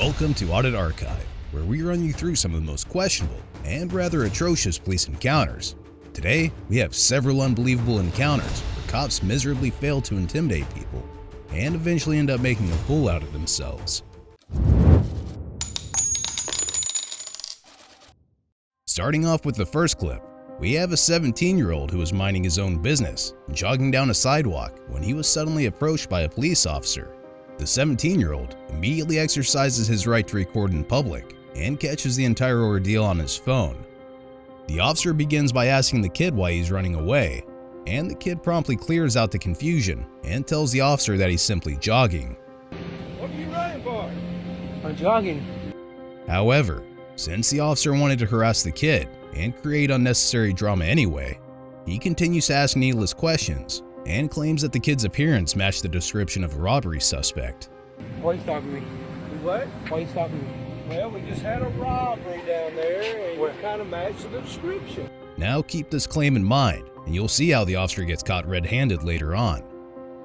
Welcome to Audit Archive, where we run you through some of the most questionable and rather atrocious police encounters. Today, we have several unbelievable encounters where cops miserably fail to intimidate people and eventually end up making a fool out of themselves. Starting off with the first clip, we have a 17-year-old who was minding his own business, jogging down a sidewalk when he was suddenly approached by a police officer. The 17-year-old immediately exercises his right to record in public and catches the entire ordeal on his phone. The officer begins by asking the kid why he's running away, and the kid promptly clears out the confusion and tells the officer that he's simply jogging. What are you running for? I'm jogging. However, since the officer wanted to harass the kid and create unnecessary drama anyway, he continues to ask needless questions and claims that the kid's appearance matched the description of a robbery suspect. Why are you stopping me? What? Why are you stopping me? Well, we just had a robbery down there and it kind of matched the description. Now keep this claim in mind, and you'll see how the officer gets caught red-handed later on.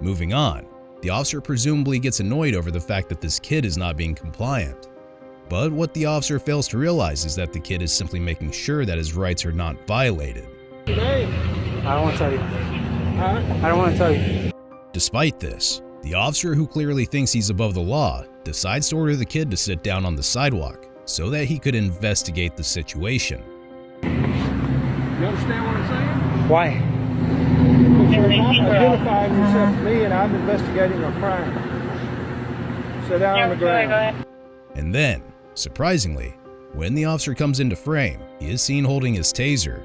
Moving on, the officer presumably gets annoyed over the fact that this kid is not being compliant. But what the officer fails to realize is that the kid is simply making sure that his rights are not violated. Hey, I don't want to tell you. I don't want to tell you. Despite this, the officer, who clearly thinks he's above the law, decides to order the kid to sit down on the sidewalk so that he could investigate the situation. You understand what I'm saying? Why? Because you're not identifying yourself to me and I'm investigating a crime. Sit down on the ground. And then, surprisingly, when the officer comes into frame, he is seen holding his taser.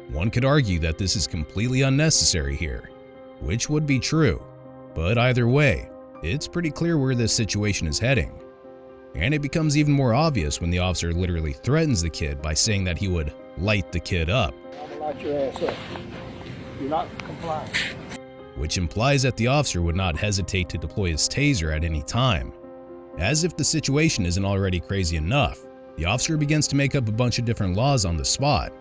One could argue that this is completely unnecessary here, which would be true, but either way, it's pretty clear where this situation is heading. And it becomes even more obvious when the officer literally threatens the kid by saying that he would light the kid up. I'm gonna light your ass up. You're not complying. Which implies that the officer would not hesitate to deploy his taser at any time. As if the situation isn't already crazy enough, the officer begins to make up a bunch of different laws on the spot,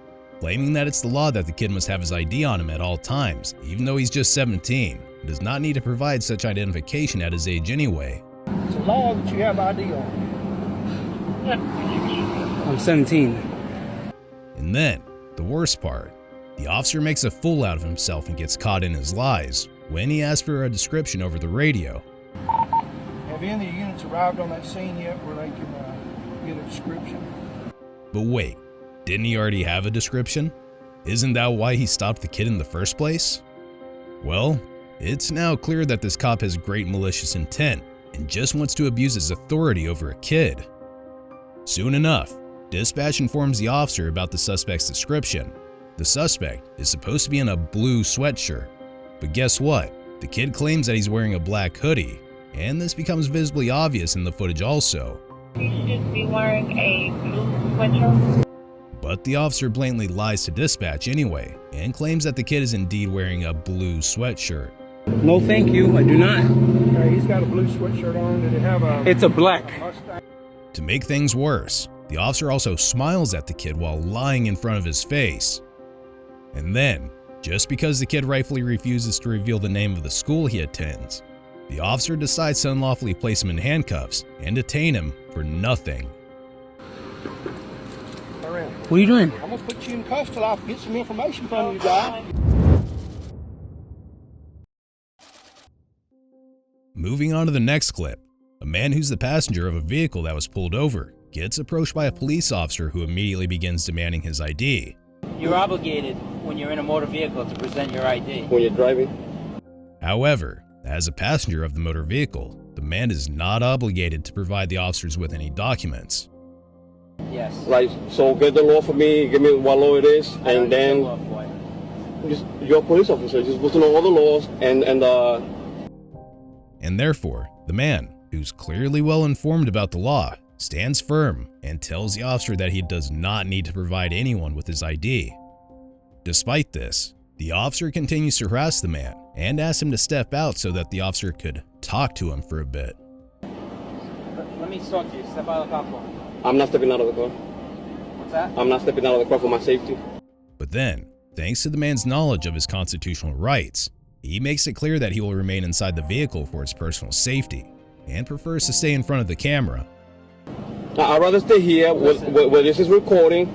claiming that it's the law that the kid must have his ID on him at all times, even though he's just 17, and does not need to provide such identification at his age anyway. It's a law that you have ID on. I'm 17. And then, the worst part, the officer makes a fool out of himself and gets caught in his lies when he asks for a description over the radio. Have any of the units arrived on that scene yet where they can get a description? But wait, didn't he already have a description? Isn't that why he stopped the kid in the first place? Well, it's now clear that this cop has great malicious intent and just wants to abuse his authority over a kid. Soon enough, dispatch informs the officer about the suspect's description. The suspect is supposed to be in a blue sweatshirt, but guess what? The kid claims that he's wearing a black hoodie, and this becomes visibly obvious in the footage also. You should be wearing a blue sweatshirt. But the officer blatantly lies to dispatch anyway, and claims that the kid is indeed wearing a blue sweatshirt. No, thank you. I do not. Hey, he's got a blue sweatshirt on. Did it have a... It's a black. Mustang? To make things worse, the officer also smiles at the kid while lying in front of his face. And then, just because the kid rightfully refuses to reveal the name of the school he attends, the officer decides to unlawfully place him in handcuffs and detain him for nothing. What are you doing? I'm gonna put you in cuffs till I get some information from you, guy. Moving on to the next clip, a man who's the passenger of a vehicle that was pulled over gets approached by a police officer who immediately begins demanding his ID. You're obligated when you're in a motor vehicle to present your ID. When you're driving? However, as a passenger of the motor vehicle, the man is not obligated to provide the officers with any documents. Yes. Like, so get the law for me, give me what law it is, I don't and need then the law for it. just, you're a police officer, you're supposed to know all the laws, And therefore, the man, who's clearly well informed about the law, stands firm and tells the officer that he does not need to provide anyone with his ID. Despite this, the officer continues to harass the man and asks him to step out so that the officer could talk to him for a bit. Let me talk to you. Step out of the car for me. I'm not stepping out of the car. What's that? I'm not stepping out of the car for my safety. But then, thanks to the man's knowledge of his constitutional rights, he makes it clear that he will remain inside the vehicle for his personal safety and prefers to stay in front of the camera. I'd rather stay here where this is recording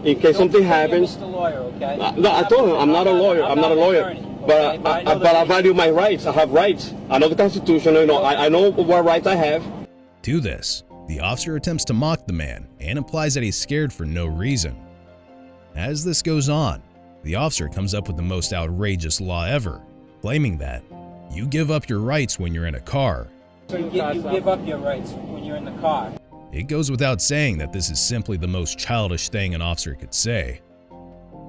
in case something happens. Mr. Lawyer, okay? No, I told him I'm not a lawyer. I'm not a lawyer. But I value my rights. I have rights. I know the Constitution. You know, I know what rights I have. To this, the officer attempts to mock the man and implies that he's scared for no reason. As this goes on, the officer comes up with the most outrageous law ever, claiming that you give up your rights when you're in a car. You give up your rights when you're in the car. It goes without saying that this is simply the most childish thing an officer could say.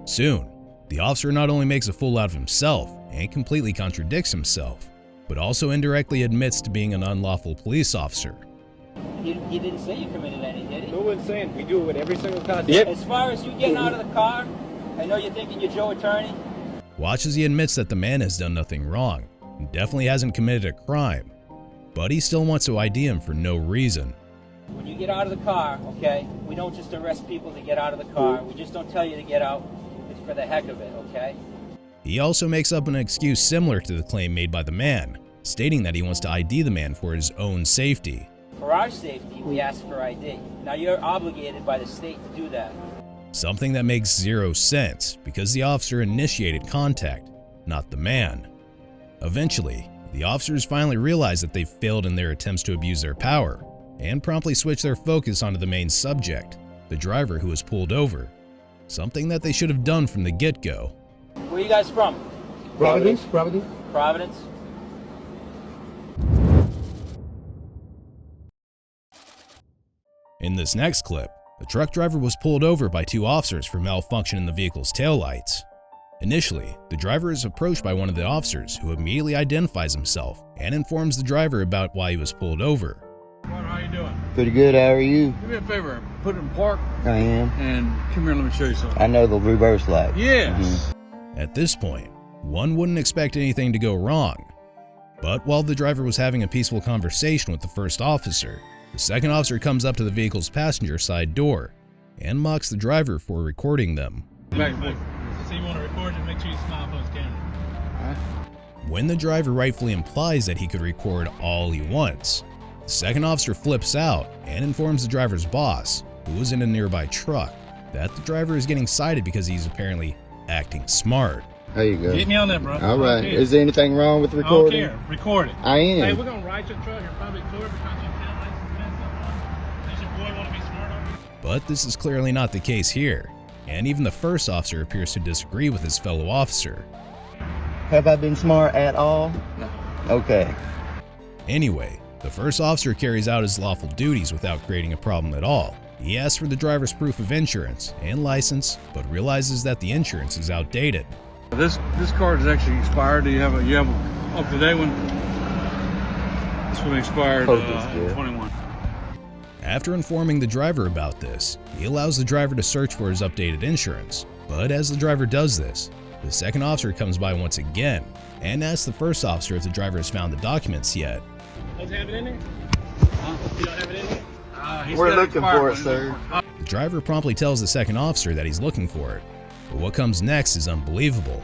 Soon, the officer not only makes a fool out of himself and completely contradicts himself, but also indirectly admits to being an unlawful police officer. He didn't say you committed any, did he? No one's saying we do it with every single contact. Yep. As far as you getting out of the car, I know you're thinking you're Joe Attorney. Watch as he admits that the man has done nothing wrong and definitely hasn't committed a crime, but he still wants to ID him for no reason. When you get out of the car, okay, we don't just arrest people to get out of the car. We just don't tell you to get out. It's for the heck of it, okay? He also makes up an excuse similar to the claim made by the man, stating that he wants to ID the man for his own safety. For our safety, we ask for ID. Now you're obligated by the state to do that. Something that makes zero sense because the officer initiated contact, not the man. Eventually, the officers finally realize that they've failed in their attempts to abuse their power and promptly switch their focus onto the main subject, the driver who was pulled over, something that they should have done from the get-go. Where you guys from? Providence. Providence? In this next clip, a truck driver was pulled over by two officers for malfunction in the vehicle's taillights. Initially, the driver is approached by one of the officers who immediately identifies himself and informs the driver about why he was pulled over. How you doing? Pretty good, how are you? Do me a favor, put it in park I am. and come here, let me show you something. I know the reverse light. Yes. At this point, one wouldn't expect anything to go wrong. But while the driver was having a peaceful conversation with the first officer, the second officer comes up to the vehicle's passenger side door and mocks the driver for recording them. Back and forth. So you want to record it, make sure you smile for his camera. When the driver rightfully implies that he could record all he wants, the second officer flips out and informs the driver's boss, who was in a nearby truck, that the driver is getting cited because he's apparently acting smart. There you go. Get me on that, bro. All right. Okay. Is there anything wrong with I don't recording? care. Record it. I am. Hey, we're going to ride your truck in public tour because your taillights is messed up. Does your boy want to be smart on you? But this is clearly not the case here, and even the first officer appears to disagree with his fellow officer. Have I been smart at all? No. Okay. Anyway, the first officer carries out his lawful duties without creating a problem at all. He asks for the driver's proof of insurance and license, but realizes that the insurance is outdated. This card is actually expired. Do you have a up-to-date one? This one expired Oh, that's good. 21. After informing the driver about this, he allows the driver to search for his updated insurance. But as the driver does this, the second officer comes by once again and asks the first officer if the driver has found the documents yet. Does he have it in there? You don't have it in there? We're looking for it, sir. The driver promptly tells the second officer that he's looking for it, but what comes next is unbelievable.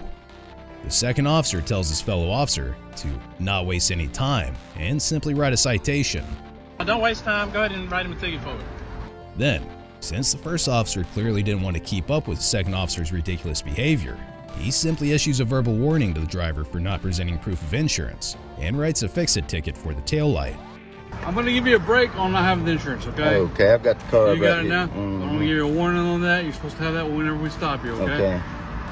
The second officer tells his fellow officer to not waste any time and simply write a citation. Don't waste time. Go ahead and write him a ticket for it. Then, since the first officer clearly didn't want to keep up with the second officer's ridiculous behavior, he simply issues a verbal warning to the driver for not presenting proof of insurance and writes a fix-it ticket for the taillight. I'm going to give you a break on not having the insurance, okay? Okay, I've got the card You got right it now? here. I'm going to give you a warning on that. You're supposed to have that whenever we stop you, okay? Okay.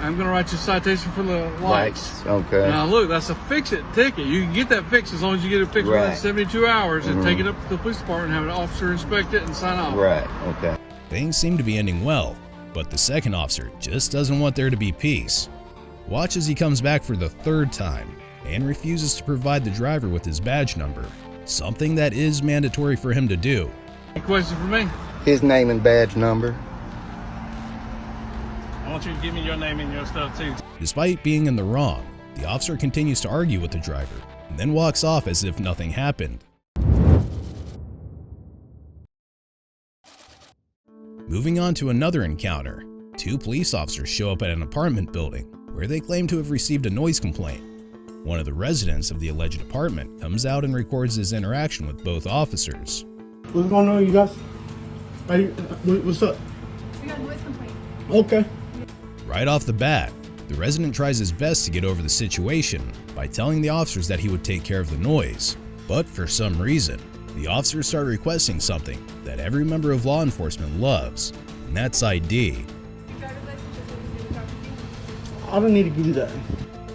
I'm going to write you a citation for the lights. Okay. Now, look, that's a fix-it ticket. You can get that fixed as long as you get it fixed within Right. 72 hours and take it up to the police department and have an officer inspect it and sign off. Right, okay. Things seem to be ending well, but the second officer just doesn't want there to be peace. Watch as he comes back for the third time and refuses to provide the driver with his badge number, something that is mandatory for him to do. Any question for me? His name and badge number. I want you to give me your name and your stuff, too. Despite being in the wrong, the officer continues to argue with the driver and then walks off as if nothing happened. Moving on to another encounter, two police officers show up at an apartment building where they claim to have received a noise complaint. One of the residents of the alleged apartment comes out and records his interaction with both officers. What's going on, you guys? Hey, what's up? We got a noise complaint. Okay. Right off the bat, the resident tries his best to get over the situation by telling the officers that he would take care of the noise. But for some reason, the officers start requesting something that every member of law enforcement loves, and that's ID. I don't need to give you that.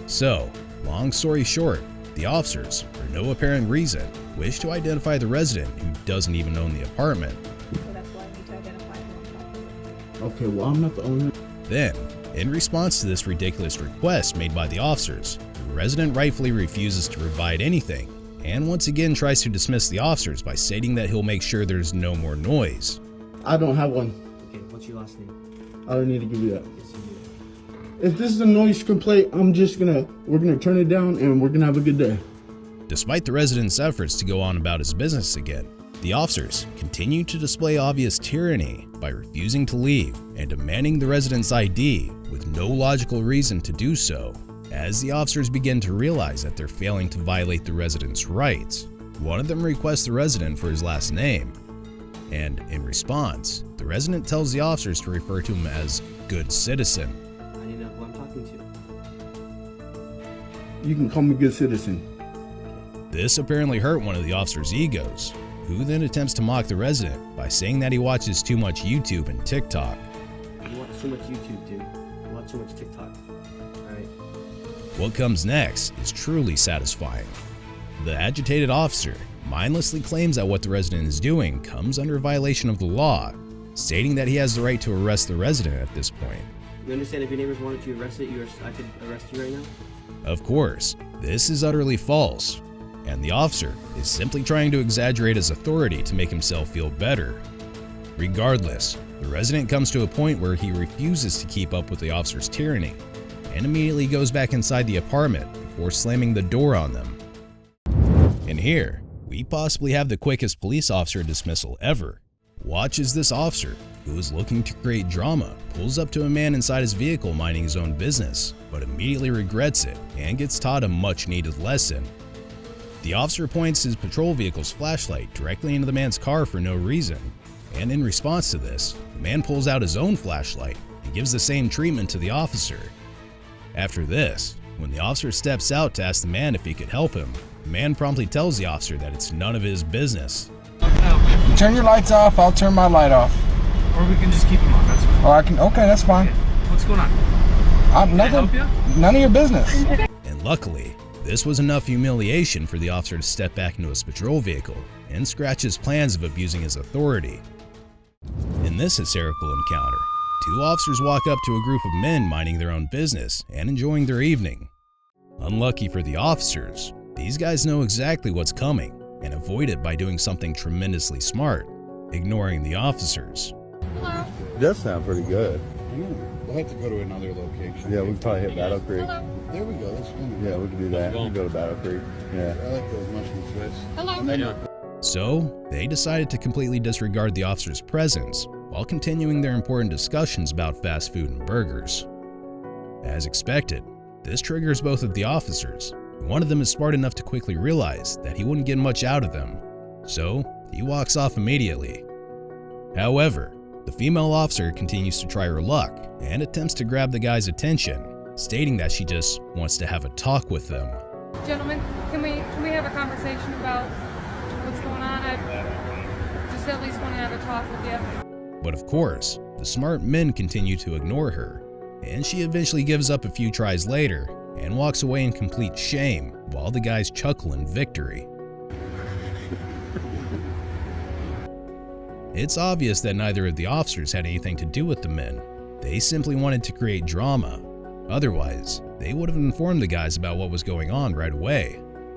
So, long story short, the officers, for no apparent reason, wish to identify the resident who doesn't even own the apartment. So that's why I need to identify who I'm talking Okay, well, I'm not the owner. Then, in response to this ridiculous request made by the officers, the resident rightfully refuses to provide anything, and once again tries to dismiss the officers by stating that he'll make sure there's no more noise. I don't have one. Okay, what's your last name? I don't need to give you that. Yes, you do. If this is a noise complaint, we're gonna turn it down and we're gonna have a good day. Despite the resident's efforts to go on about his business again, the officers continue to display obvious tyranny by refusing to leave and demanding the resident's ID with no logical reason to do so. As the officers begin to realize that they're failing to violate the resident's rights, one of them requests the resident for his last name. And in response, the resident tells the officers to refer to him as good citizen. I need to know who I'm talking to. You can call me good citizen. This apparently hurt one of the officers' egos, who then attempts to mock the resident by saying that he watches too much YouTube and TikTok. You watch too much YouTube, dude. You watch too much TikTok. Alright. What comes next is truly satisfying. The agitated officer mindlessly claims that what the resident is doing comes under violation of the law, stating that he has the right to arrest the resident at this point. You understand if your neighbors wanted you arrested, I could arrest you right now? Of course, this is utterly false, and the officer is simply trying to exaggerate his authority to make himself feel better. Regardless, the resident comes to a point where he refuses to keep up with the officer's tyranny and immediately goes back inside the apartment before slamming the door on them. And here, we possibly have the quickest police officer dismissal ever. Watch as this officer, who is looking to create drama, pulls up to a man inside his vehicle minding his own business, but immediately regrets it and gets taught a much-needed lesson. The officer points his patrol vehicle's flashlight directly into the man's car for no reason, and in response to this, the man pulls out his own flashlight and gives the same treatment to the officer. After this, when the officer steps out to ask the man if he could help him, the man promptly tells the officer that it's none of his business. Turn your lights off, I'll turn my light off. Or we can just keep them on. That's fine. Or I can, okay, that's fine. Okay. What's going on? Can I help you? None of your business. And luckily, this was enough humiliation for the officer to step back into his patrol vehicle and scratch his plans of abusing his authority. In this hysterical encounter, two officers walk up to a group of men minding their own business and enjoying their evening. Unlucky for the officers, these guys know exactly what's coming and avoid it by doing something tremendously smart, ignoring the officers. Hello. It does sound pretty good. We'll have to go to another location. Yeah, we can probably hit Battle Creek. Hello. There we go. That's one. Yeah, we can do that. We can go to Battle Creek. Yeah. I like those mushroom twists. Hello. So, they decided to completely disregard the officer's presence while continuing their important discussions about fast food and burgers. As expected, this triggers both of the officers. One of them is smart enough to quickly realize that he wouldn't get much out of them, so he walks off immediately. However, the female officer continues to try her luck and attempts to grab the guy's attention, stating that she just wants to have a talk with them. Gentlemen, can we have a conversation about what's going on? I just at least want to have a talk with you. But of course, the smart men continue to ignore her, and she eventually gives up a few tries later and walks away in complete shame while the guys chuckle in victory. It's obvious that neither of the officers had anything to do with the men. They simply wanted to create drama. Otherwise, they would have informed the guys about what was going on right away.